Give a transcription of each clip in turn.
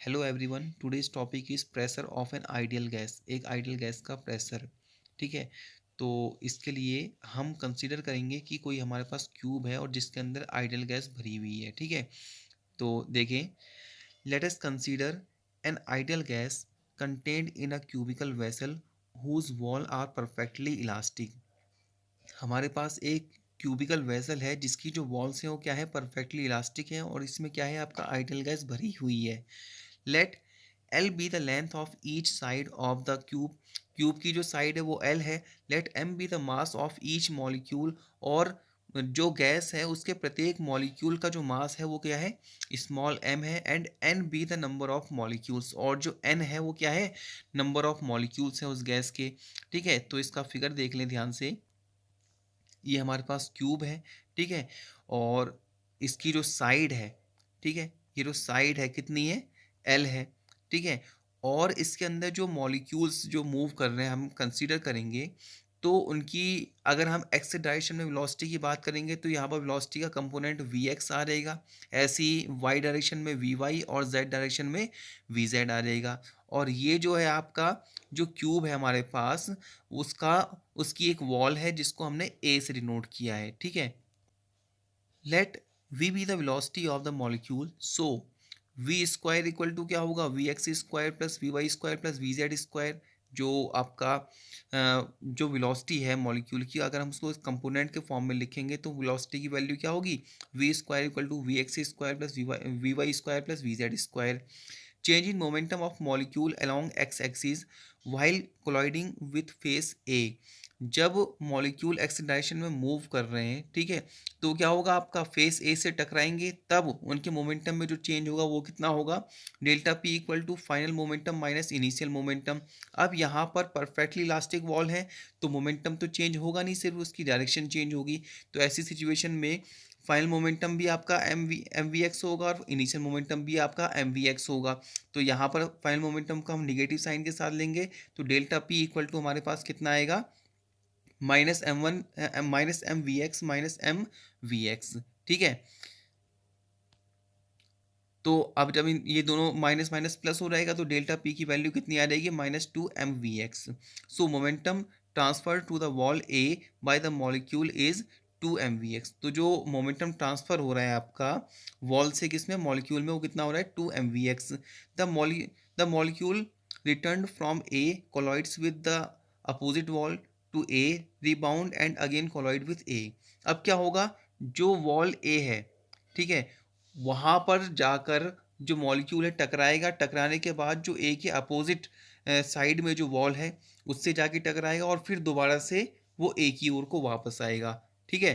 Hello everyone, today's topic is pressure of N ideal gas. एक ideal gas का pressure. ठीक है। तो इसके लिए हम कंसीडर करेंगे कि कोई हमारे पास क्यूब है और जिसके अंदर आइडियल गैस भरी हुई है। ठीक है। तो देखें, let us consider an ideal gas contained in a cubical vessel whose wall are perfectly elastic. हमारे पास एक क्यूबिकल वेसल है जिसकी जो वॉल्स हैं वो क्या है, परफेक्टली इलास्टिक है, और इसमें क्या है, आपका आइडियल गैस भरी हुई है। Let L be the length of each side of the cube. Cube की जो साइड है वो एल है। Let m be the mass of each molecule. और जो गैस है उसके प्रत्येक मॉलिक्यूल का जो मास है वो क्या है, स्मॉल एम है। And n be the number of molecules, और जो एन है वो क्या है, नंबर ऑफ मॉलिक्यूल्स है उस गैस के। ठीक है। तो इसका फिगर देख लें ध्यान से। ये हमारे पास क्यूब है। ठीक है। और इसकी जो साइड है, ठीक है, ये जो साइड है कितनी है, एल है। ठीक है। और इसके अंदर जो मॉलिक्यूल्स जो मूव कर रहे हैं हम कंसीडर करेंगे, तो उनकी अगर हम एक्स डायरेक्शन में वेलोसिटी की बात करेंगे तो यहाँ पर वेलोसिटी का कंपोनेंट वी एक्स आ रहेगा। ऐसी वाई डायरेक्शन में वी वाई और जेड डायरेक्शन में वी जेड आ रहेगा। और ये जो है आपका जो क्यूब है हमारे पास, उसका उसकी एक वॉल है जिसको हमने ए से डिनोट किया है। ठीक है। Let v be the velocity of the molecule, so v square equal to क्या होगा, v x square plus v y square plus v z square. जो आपका जो वेलोसिटी है मॉलिक्यूल की, अगर हम उसको कंपोनेंट के फॉर्म में लिखेंगे तो वेलोसिटी की वैल्यू क्या होगी, v square equal to we x square plus v y square plus v z square. Change in momentum of molecule along x-axis while colliding with phase A। जब molecule x direction में move कर रहे हैं, ठीक है, तो क्या होगा, आपका फेस ए से टकराएंगे तब उनके मोमेंटम में जो चेंज होगा वो कितना होगा, delta p equal to final momentum minus initial momentum. अब यहाँ पर परफेक्टली इलास्टिक वॉल है तो मोमेंटम तो चेंज होगा नहीं, सिर्फ उसकी डायरेक्शन चेंज होगी। तो ऐसी सिचुएशन में फाइनल मोमेंटम भी आपका एम वी एक्स होगा और इनिशियल मोमेंटम भी आपका एम वी एक्स होगा। तो यहाँ पर फाइनल मोमेंटम को हम निगेटिव साइन के साथ लेंगे तो डेल्टा पी इक्वल टू हमारे पास कितना आएगा, minus m one minus m we x minus m we x. ठीक है। तो अब जब ये दोनों माइनस माइनस प्लस हो जाएगा तो डेल्टा पी की वैल्यू कितनी आ जाएगी, minus two M we x. So momentum transfer to the wall A by the molecule is two M we x. तो जो मोमेंटम ट्रांसफर हो रहा है आपका वॉल से किसमें, मॉलिक्यूल में, वो कितना हो रहा है, two M we X. The molecule return from A collides with the opposite wall to A, rebound and again collide with A. अब क्या होगा, जो वॉल ए है, ठीक है, वहाँ पर जाकर जो मॉलिक्यूल है टकराएगा, टकराने के बाद जो ए के अपोजिट साइड में जो वॉल है उससे जाके टकराएगा और फिर दोबारा से वो ए की ओर को वापस आएगा। ठीक है।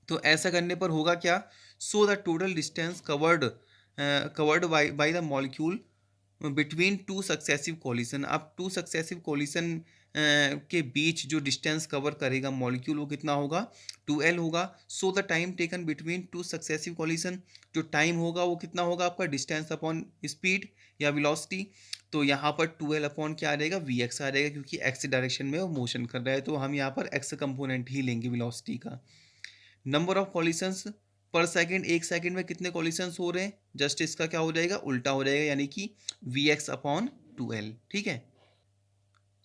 तो ऐसा करने पर होगा क्या, so the total distance covered by the molecule between two successive coalition. अब टू सक्सेसिव कॉलिशन के बीच जो डिस्टेंस कवर करेगा मॉलिक्यूल वो कितना होगा, टू एल होगा। So the time taken between two successive coalition, जो टाइम होगा वो कितना होगा, आपका डिस्टेंस अपॉन स्पीड या वेलोसिटी। तो यहाँ पर टू एल अपॉन क्या आ जाएगा, वी एक्स आ जाएगा, क्योंकि एक्स डायरेक्शन में वो मोशन कर रहा है तो हम यहाँ पर एक्स कंपोनेंट ही लेंगे वेलोसिटी का। नंबर ऑफ कॉलिशंस पर सेकेंड, एक सेकेंड में कितने कॉलिशंस हो रहे हैं, जस्ट इसका क्या हो जाएगा, उल्टा हो जाएगा, यानी कि v x upon two L. ठीक है।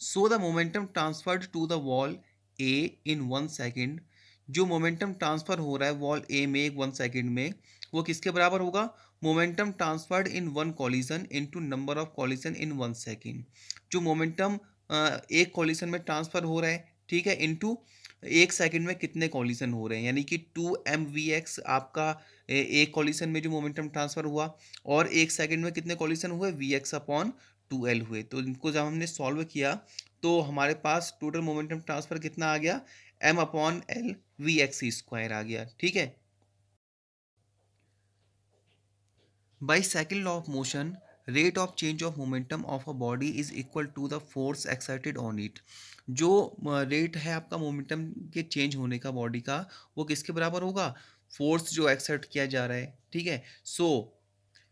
So the momentum transferred to the wall A in one second. जो मोमेंटम ट्रांसफर हो रहा है वॉल ए में एक वन सेकेंड में, वो किसके बराबर होगा, momentum transferred in one collision into number of collision in one second. जो मोमेंटम एक कॉलिजन में ट्रांसफर हो रहा है, ठीक है, इनटू एक सेकंड में कितने कॉलिजन हो रहे हैं, यानी कि टू एम वी एक्स आपका एक कॉलिजन में जो मोमेंटम ट्रांसफर हुआ, और एक सेकंड में कितने कॉलिजन हुए, v x upon two L हुए। तो इनको जब हमने सॉल्व किया तो हमारे पास टोटल मोमेंटम ट्रांसफर कितना आ गया, M upon L we x square आ गया। ठीक है। By second law of motion, rate of change of momentum of a body is equal to the force exerted on it. जो रेट है आपका मोमेंटम के चेंज होने का बॉडी का, वो किसके बराबर होगा, फोर्स जो एक्सर्ट किया जा रहा है। ठीक है। So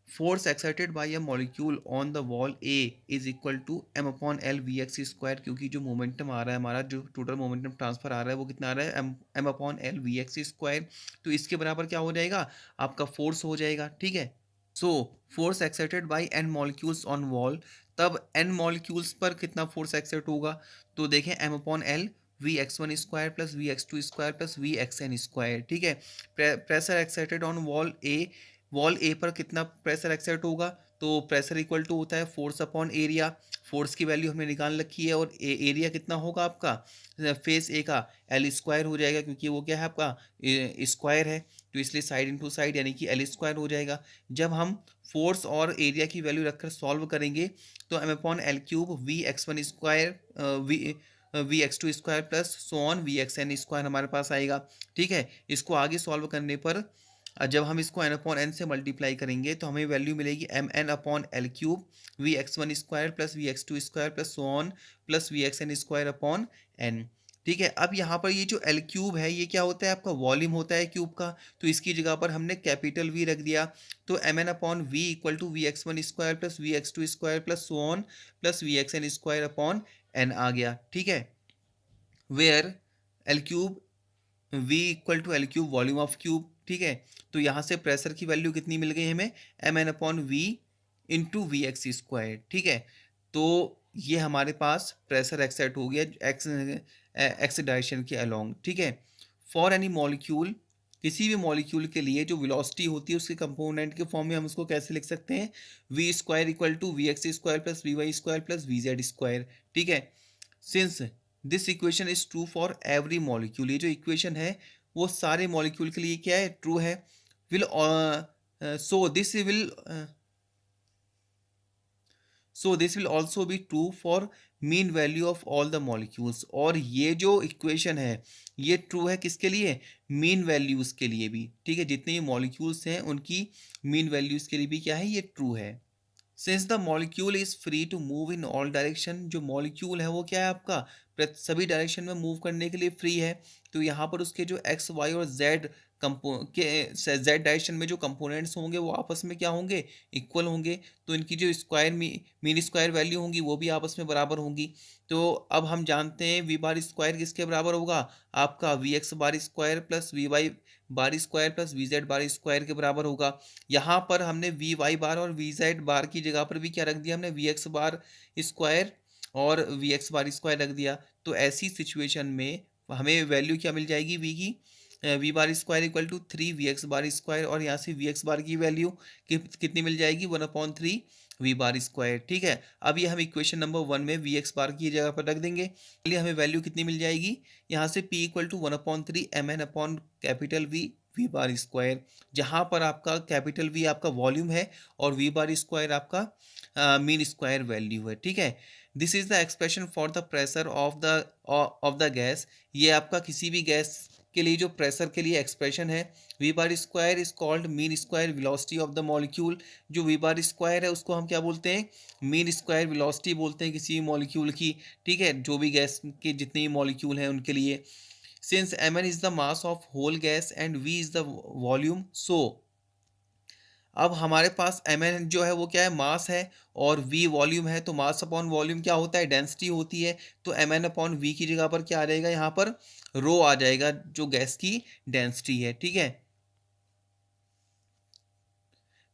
force exerted by a molecule on the wall A is equal to m upon L we x square, क्योंकि जो मोमेंटम आ रहा है हमारा, जो टोटल मोमेंटम ट्रांसफर आ रहा है वो कितना आ रहा है, m upon L we x square. तो इसके बराबर क्या हो जाएगा, आपका फोर्स हो जाएगा। ठीक है। So force exerted by n molecules on wall, तब एन मॉलिक्यूल्स पर कितना फोर्स एक्सर्ट होगा, तो देखें m upon L we x one square plus we x two square plus we x N square, ठीक है। Pressure exerted on wall A पर कितना प्रेशर एक्सर्ट होगा, तो प्रेशर इक्वल टू होता है फोर्स अपॉन एरिया। फोर्स की value हमने निकाल रखी है, और एरिया कितना होगा आपका फेस ए का, एल स्क्वायर हो जाएगा, क्योंकि वो क्या है आपका स्क्वायर है, तो इसलिए साइड इंटू साइड यानी कि एल स्क्वायर हो जाएगा। जब हम फोर्स और एरिया की वैल्यू रखकर सॉल्व करेंगे तो m upon L cube v x one square v x two square plus so on v x N square हमारे पास आएगा, ठीक है। इसको आगे सॉल्व करने पर जब हम इसको एन अपॉन एन से मल्टीप्लाई करेंगे तो हमें वैल्यू मिलेगी m N upon L cube v x one square plus we x two square plus so on plus we x N square upon n, ठीक है। अब यहाँ पर ये जो एल क्यूब है ये क्या होता है आपका वॉल्यूम होता है क्यूब का, तो इसकी जगह पर हमने कैपिटल वी रख दिया, तो M N upon V equal to we x one square plus we x two square plus so on plus we x N square upon N आ गया, ठीक है। Where L cube V equal to L cube volume of cube, ठीक है। तो यहाँ से pressure की वैल्यू कितनी मिल गई हमें, m N upon v into v x square, ठीक है। तो ये हमारे पास प्रेशर एक्सर्ट हो गया एक्स एक्स डायरेक्शन के अलोंग, ठीक है। फॉर एनी मॉलिक्यूल, किसी भी मॉलिक्यूल के लिए जो वेलोसिटी होती है उसके कंपोनेंट के फॉर्म में हम उसको कैसे लिख सकते हैं, v square equal to we x square plus v y square plus v z square, ठीक है। Since this equation is true for every molecule, ये जो इक्वेशन है वो सारे मॉलिक्यूल के लिए क्या है, ट्रू है। Will so this will so this will also be true for mean value of all the molecules, और ये जो इक्वेशन है ये ट्रू है किसके लिए, मीन वैल्यूज के लिए भी, ठीक है। जितने भी मॉलिक्यूल्स हैं उनकी मीन वैल्यूज के लिए भी क्या है, ये ट्रू है। Since the molecule is free to move in all direction, जो मॉलिक्यूल है वो क्या है आपका सभी डायरेक्शन में मूव करने के लिए फ्री है, तो यहाँ पर उसके जो एक्स वाई और जेड कंपो के जेड डायरेक्शन में जो कंपोनेंट्स होंगे वो आपस में क्या होंगे, इक्वल होंगे, तो इनकी जो स्क्वायर मीन स्क्वायर वैल्यू होंगी वो भी आपस में बराबर होंगी। तो अब हम जानते हैं वी बार स्क्वायर किसके बराबर होगा, आपका v x bar square plus v y bar square plus v z bar square के बराबर होगा। यहाँ पर हमने वी वाई बार और वी जेड बार की जगह पर भी क्या रख दिया, हमने वी एक्स बार स्क्वायर और वी एक्स बार स्क्वायर रख दिया। तो ऐसी सिचुएशन में हमें वैल्यू क्या मिल जाएगी वी की, v bar square equal to three v x bar square, और यहाँ से वी एक्स बार की वैल्यू कितनी मिल जाएगी, one upon three v bar square, ठीक है। अब ये हम इक्वेशन नंबर वन में वी एक्स बार की जगह पर रख देंगे, चलिए हमें वैल्यू कितनी मिल जाएगी, यहाँ से p equal to one upon three m N upon capital V v bar square, जहाँ पर आपका कैपिटल वी आपका वॉल्यूम है और वी बार स्क्वायर आपका मीन स्क्वायर वैल्यू है, ठीक है। This is the expression for the pressure of the gas, ये आपका किसी भी गैस के लिए जो प्रेशर के लिए एक्सप्रेशन है। V bar square is called mean square velocity of the molecule, जो वी बार स्क्वायर है उसको हम क्या बोलते हैं, मीन स्क्वायर वेलोसिटी बोलते हैं किसी भी मॉलिक्यूल की, ठीक है, जो भी गैस के जितने भी मॉलिक्यूल हैं उनके लिए। Since M N is the mass of whole gas and V is the volume, so अब हमारे पास एम एन जो है वो क्या है, मास है, और वी वॉल्यूम है, तो मास अपॉन वॉल्यूम क्या होता है, डेंसिटी होती है, तो एम एन अपॉन वी की जगह पर क्या आ जाएगा, यहाँ पर रो आ जाएगा जो गैस की डेंसिटी है, ठीक है।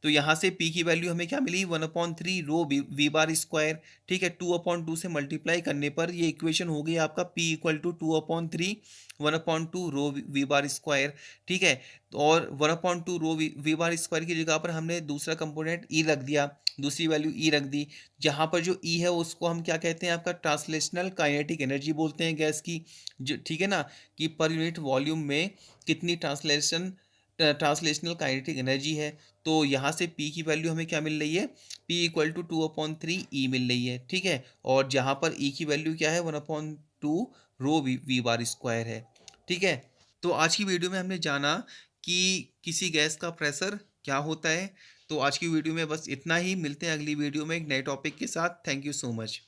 तो यहाँ से P की वैल्यू हमें क्या मिली, one upon three rho we bar square, ठीक है। टू अपॉन टू से मल्टीप्लाई करने पर ये इक्वेशन हो गई आपका P equal to two upon three one upon two rho we bar square, ठीक है। और one upon two rho we bar square की जगह पर हमने दूसरा कंपोनेंट E रख दिया, दूसरी वैल्यू E रख दी, जहाँ पर जो E है उसको हम क्या कहते हैं, आपका ट्रांसलेशनल काइनेटिक एनर्जी बोलते हैं गैस की, जो ठीक है ना, कि पर यूनिट वॉल्यूम में कितनी ट्रांसलेशनल काइनेटिक एनर्जी है। तो यहाँ से P की वैल्यू हमें क्या मिल रही है, P equal to two upon three E मिल रही है, ठीक है। और जहाँ पर E की वैल्यू क्या है, one upon two rho we bar square है, ठीक है। तो आज की वीडियो में हमने जाना कि किसी गैस का प्रेशर क्या होता है। तो आज की वीडियो में बस इतना ही, मिलते हैं अगली वीडियो में एक नए टॉपिक के साथ। Thank you so much.